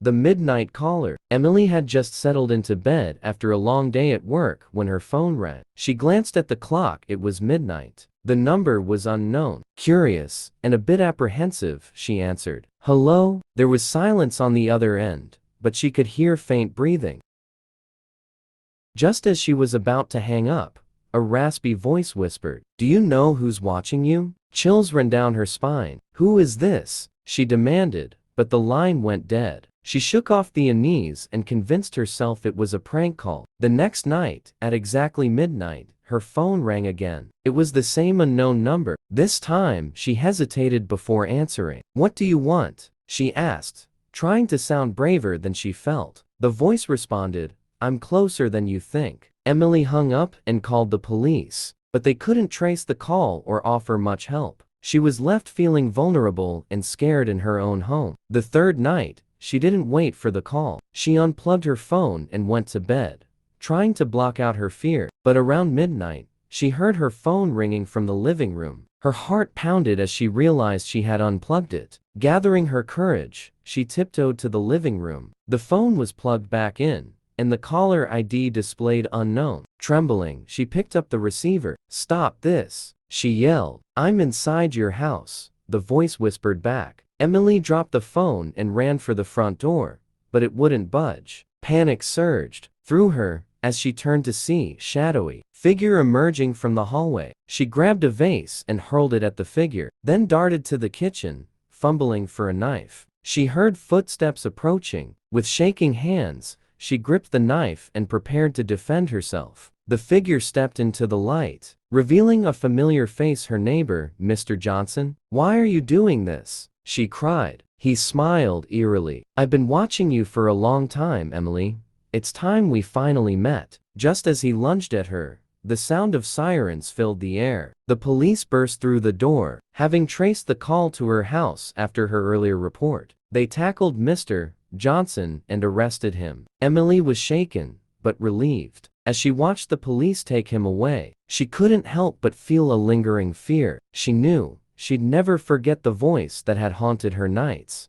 The midnight caller. Emily had just settled into bed after a long day at work when her phone rang. She glanced at the clock. It was midnight. The number was unknown. Curious and a bit apprehensive, she answered. "Hello?" There was silence on the other end, but she could hear faint breathing. Just as she was about to hang up, a raspy voice whispered, "Do you know who's watching you?" Chills ran down her spine. "Who is this?" she demanded, but the line went dead. She shook off the unease and convinced herself it was a prank call. The next night, at exactly midnight, her phone rang again. It was the same unknown number. This time, she hesitated before answering. "What do you want?" she asked, trying to sound braver than she felt. The voice responded, "I'm closer than you think." Emily hung up and called the police, but they couldn't trace the call or offer much help. She was left feeling vulnerable and scared in her own home. The third night, she didn't wait for the call. She unplugged her phone and went to bed, trying to block out her fear. But around midnight, she heard her phone ringing from the living room. Her heart pounded as she realized she had unplugged it. Gathering her courage, she tiptoed to the living room. The phone was plugged back in, and the caller ID displayed unknown. Trembling, she picked up the receiver. "Stop this!" she yelled. "I'm inside your house," the voice whispered back. Emily dropped the phone and ran for the front door, but it wouldn't budge. Panic surged through her as she turned to see a shadowy figure emerging from the hallway. She grabbed a vase and hurled it at the figure, then darted to the kitchen, fumbling for a knife. She heard footsteps approaching. With shaking hands, she gripped the knife and prepared to defend herself. The figure stepped into the light, revealing a familiar face, her neighbor, Mr. Johnson. "Why are you doing this?" she cried. He smiled eerily. "I've been watching you for a long time, Emily. It's time we finally met." Just as he lunged at her, the sound of sirens filled the air. The police burst through the door, having traced the call to her house after her earlier report. They tackled Mr. Johnson and arrested him. Emily was shaken, but relieved. As she watched the police take him away, she couldn't help but feel a lingering fear. She knew she'd never forget the voice that had haunted her nights.